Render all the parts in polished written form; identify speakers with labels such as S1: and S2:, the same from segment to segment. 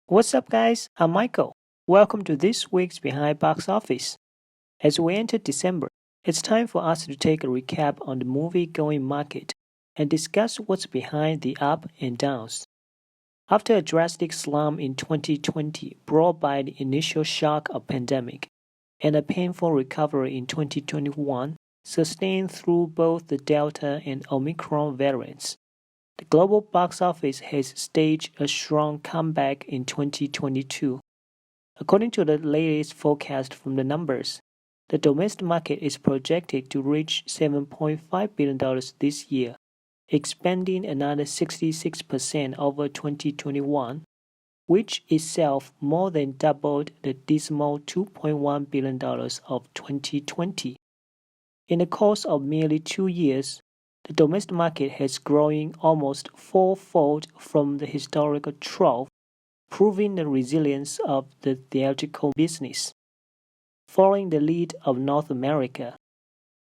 S1: What's up, guys? I'm Michael. Welcome to this week's Behind Box Office. As we enter December, it's time for us to take a recap on the movie-going market and discuss what's behind the up and downs. After a drastic slump in 2020 brought by the initial shock of pandemic and a painful recovery in 2021 sustained through both the Delta and Omicron variants, the global box office has staged a strong comeback in 2022. According to the latest forecast from the numbers, the domestic market is projected to reach $7.5 billion this year, expanding another 66% over 2021, which itself more than doubled the dismal $2.1 billion of 2020. In the course of merely 2 years, the domestic market has grown almost fourfold from the historical trough, proving the resilience of the theatrical business. Following the lead of North America,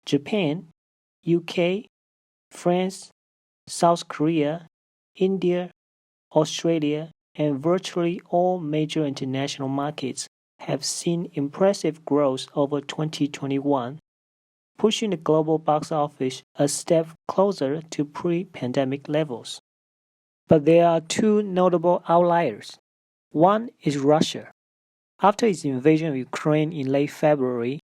S1: Japan, UK, France, South Korea, India, Australia, and virtually all major international markets have seen impressive growth over 2021, pushing the global box office a step closer to pre-pandemic levels. But there are two notable outliers. One is Russia. After its invasion of Ukraine in late February,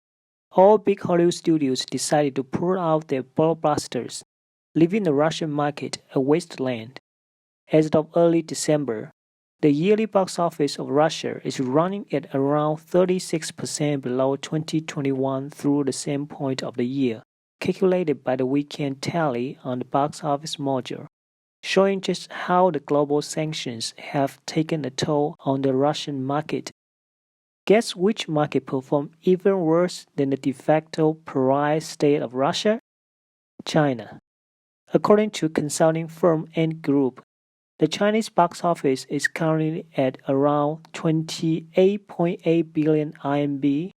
S1: all big Hollywood studios decided to pull out their blockbusters, leaving the Russian market a wasteland. As of early December, the yearly box office of Russia is running at around 36% below 2021 through the same point of the year, calculated by the weekend tally on the box office module, showing just how the global sanctions have taken a toll on the Russian market. Guess which market performed even worse than the de facto pariah state of Russia? China. According to consulting firm Ant Group, the Chinese box office is currently at around 28.8 billion RMB,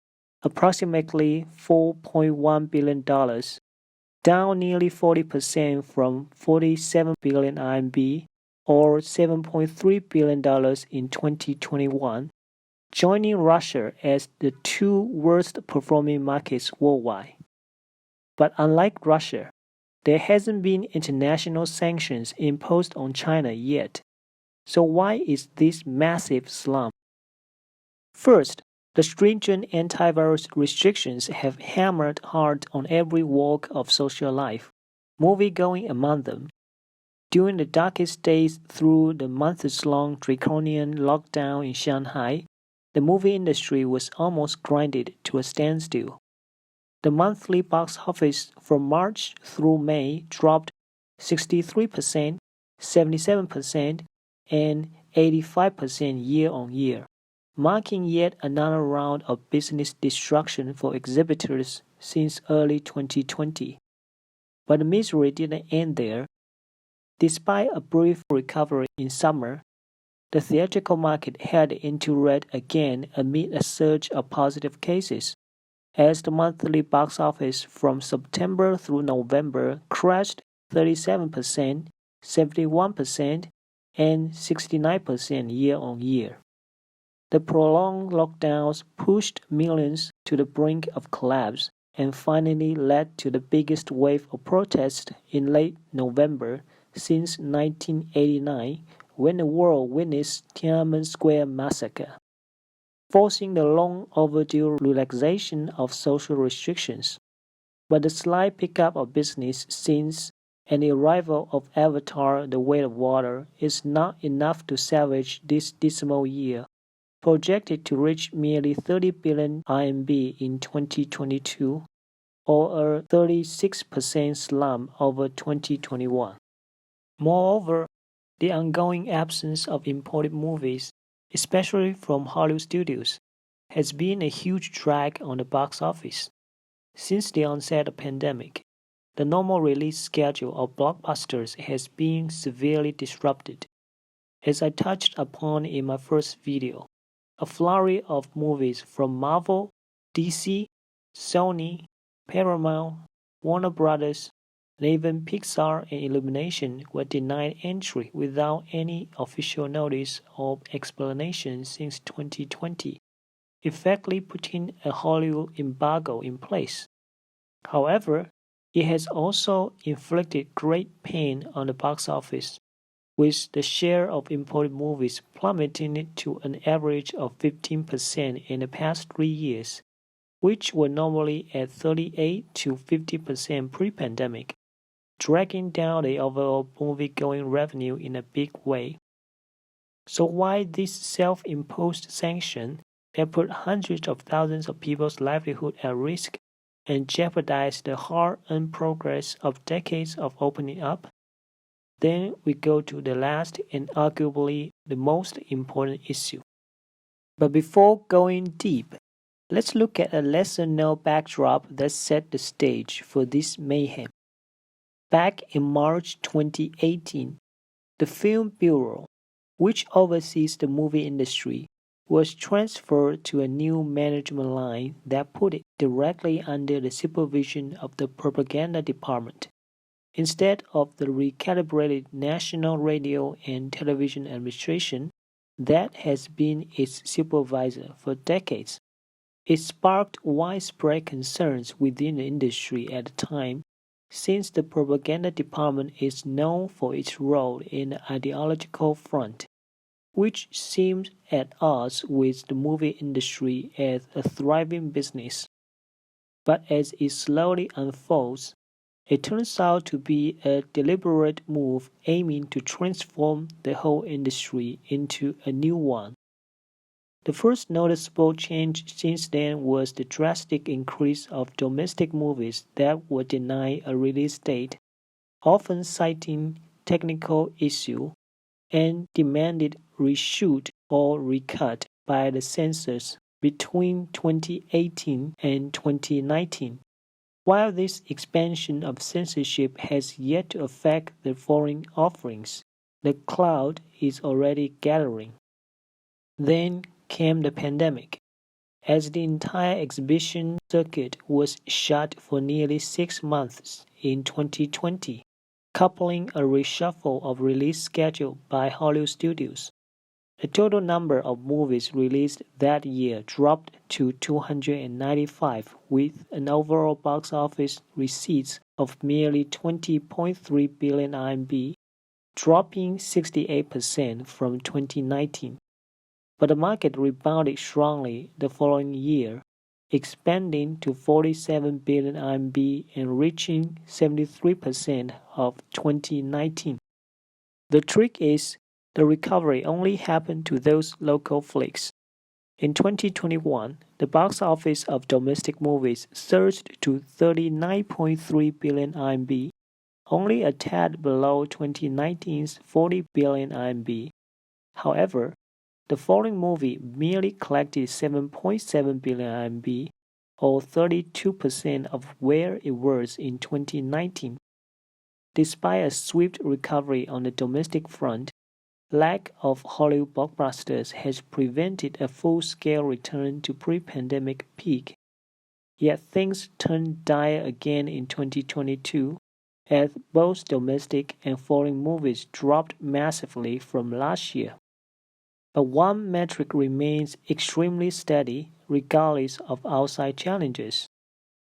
S1: approximately $4.1 billion, down nearly 40% from 47 billion RMB or $7.3 billion in 2021, joining Russia as the two worst performing markets worldwide. But unlike Russia, there hasn't been international sanctions imposed on China yet. So why is this massive slump? First, the stringent antivirus restrictions have hammered hard on every walk of social life, movie-going among them. During the darkest days through the months-long draconian lockdown in Shanghai, the movie industry was almost grinded to a standstill. The monthly box office from March through May dropped 63%, 77%, and 85% year-on-year, marking yet another round of business destruction for exhibitors since early 2020. But the misery didn't end there. Despite a brief recovery in summer, the theatrical market headed into red again amid a surge of positive cases, as the monthly box office from September through November crashed 37%, 71%, and 69% year-on-year. The prolonged lockdowns pushed millions to the brink of collapse and finally led to the biggest wave of protests in late November since 1989, when the world witnessed Tiananmen Square massacre, forcing the long overdue relaxation of social restrictions. But the slight pickup of business since and the arrival of Avatar: The Way of Water is not enough to salvage this dismal year, projected to reach merely 30 billion RMB in 2022, or a 36% slump over 2021. Moreover, the ongoing absence of imported movies, especially from Hollywood studios, has been a huge drag on the box office. Since the onset of the pandemic, the normal release schedule of blockbusters has been severely disrupted. As I touched upon in my first video, a flurry of movies from Marvel, DC, Sony, Paramount, Warner Brothers, and even Pixar and Illumination were denied entry without any official notice or explanation since 2020, effectively putting a Hollywood embargo in place. However, it has also inflicted great pain on the box office, with the share of imported movies plummeting to an average of 15% in the past 3 years, which were normally at 38 to 50% pre-pandemic, dragging down the overall movie-going revenue in a big way. So why this self-imposed sanction that put hundreds of thousands of people's livelihood at risk and jeopardized the hard-earned progress of decades of opening up? Then we go to the last and arguably the most important issue. But before going deep, let's look at a lesser-known backdrop that set the stage for this mayhem. Back in March 2018, the Film Bureau, which oversees the movie industry, was transferred to a new management line that put it directly under the supervision of the propaganda department, instead of the recalibrated National Radio and Television Administration that has been its supervisor for decades. It sparked widespread concerns within the industry at the time, since the propaganda department is known for its role in the ideological front, which seems at odds with the movie industry as a thriving business. But as it slowly unfolds, it turns out to be a deliberate move aiming to transform the whole industry into a new one. The first noticeable change since then was the drastic increase of domestic movies that were denied a release date, often citing technical issues, and demanded reshoot or recut by the censors between 2018 and 2019. While this expansion of censorship has yet to affect the foreign offerings, the cloud is already gathering. Then came the pandemic. As the entire exhibition circuit was shut for nearly 6 months in 2020, coupling a reshuffle of release schedule by Hollywood studios. The total number of movies released that year dropped to 295, with an overall box office receipts of merely 20.3 billion RMB, dropping 68% from 2019. But the market rebounded strongly the following year, expanding to 47 billion RMB and reaching 73% of 2019. The trick is, the recovery only happened to those local flicks. In 2021, the box office of domestic movies surged to 39.3 billion RMB, only a tad below 2019's 40 billion RMB. However, the foreign movie merely collected 7.7 billion RMB, or 32% of where it was in 2019. Despite a swift recovery on the domestic front, lack of Hollywood blockbusters has prevented a full-scale return to pre-pandemic peak. Yet things turned dire again in 2022, as both domestic and foreign movies dropped massively from last year. But one metric remains extremely steady regardless of outside challenges.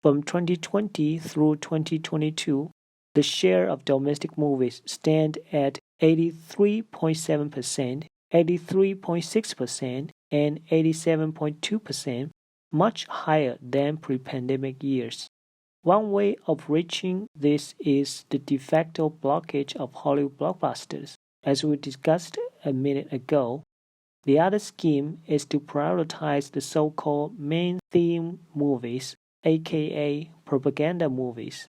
S1: From 2020 through 2022, the share of domestic movies stand at 83.7%, 83.6%, and 87.2%, much higher than pre-pandemic years. One way of reaching this is the de facto blockage of Hollywood blockbusters, as we discussed a minute ago. The other scheme is to prioritize the so-called main theme movies, aka propaganda movies,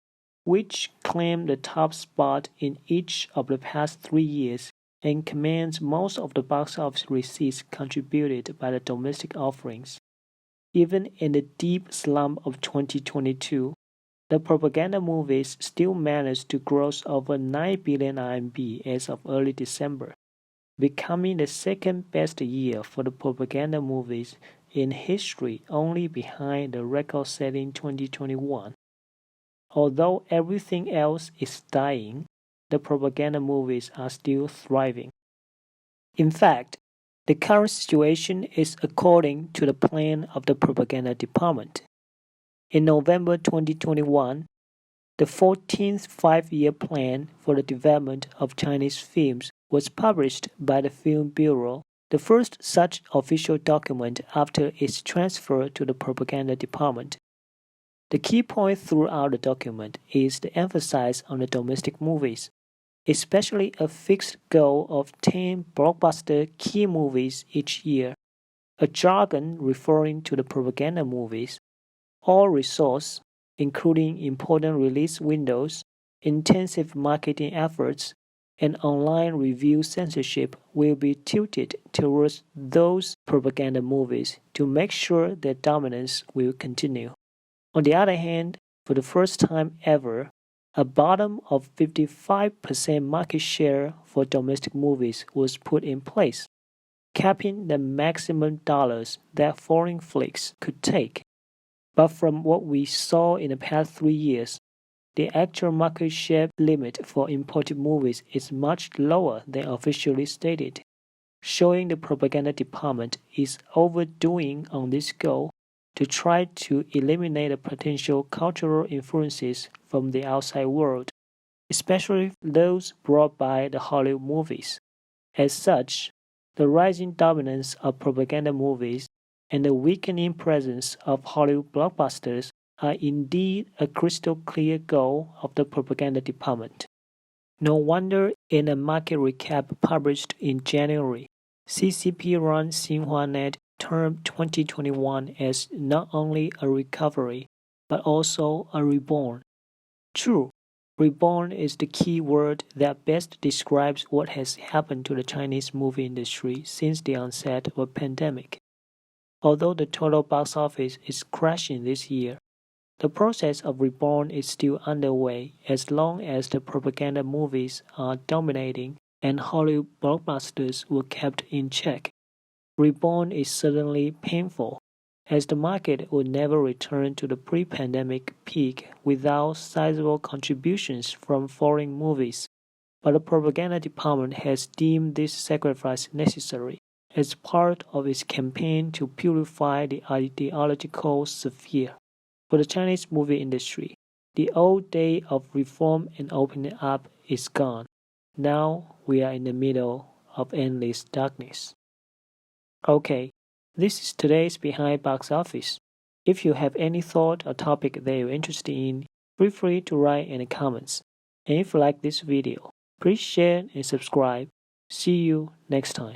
S1: which claim the top spot in each of the past 3 years and commands most of the box office receipts contributed by the domestic offerings. Even in the deep slump of 2022, the propaganda movies still managed to gross over 9 billion RMB as of early December, becoming the second best year for the propaganda movies in history, only behind the record-setting 2021. although everything else is dying, the propaganda movies are still thriving. In fact, the current situation is according to the plan of the propaganda department. In November 2021, the 14th five-year plan for the development of Chinese films was published by the Film Bureau, the first such official document after its transfer to the propaganda department. The key point throughout the document is the emphasis on the domestic movies, especially a fixed goal of 10 blockbuster key movies each year, a jargon referring to the propaganda movies. All resource, including important release windows, intensive marketing efforts, and online review censorship, will be tilted towards those propaganda movies to make sure their dominance will continue. On the other hand, for the first time ever, a bottom of 55% market share for domestic movies was put in place, capping the maximum dollars that foreign flicks could take. But from what we saw in the past 3 years, the actual market share limit for imported movies is much lower than officially stated, showing the propaganda department is overdoing on this goal to try to eliminate the potential cultural influences from the outside world, especially those brought by the Hollywood movies. As such, the rising dominance of propaganda movies and the weakening presence of Hollywood blockbusters are indeed a crystal clear goal of the propaganda department. No wonder in a market recap published in January, CCP-run XinhuaNet termed 2021 as not only a recovery, but also a reborn. True, reborn is the key word that best describes what has happened to the Chinese movie industry since the onset of a pandemic. Although the total box office is crashing this year, the process of reborn is still underway as long as the propaganda movies are dominating and Hollywood blockbusters were kept in check. Reborn is certainly painful, as the market will never return to the pre-pandemic peak without sizable contributions from foreign movies. But the propaganda department has deemed this sacrifice necessary as part of its campaign to purify the ideological sphere. For the Chinese movie industry, the old day of reform and opening up is gone. Now we are in the middle of endless darkness. Okay, this is today's Behind Box Office. If you have any thought or topic that you're interested in, feel free to write in the comments. And if you like this video, please share and subscribe. See you next time.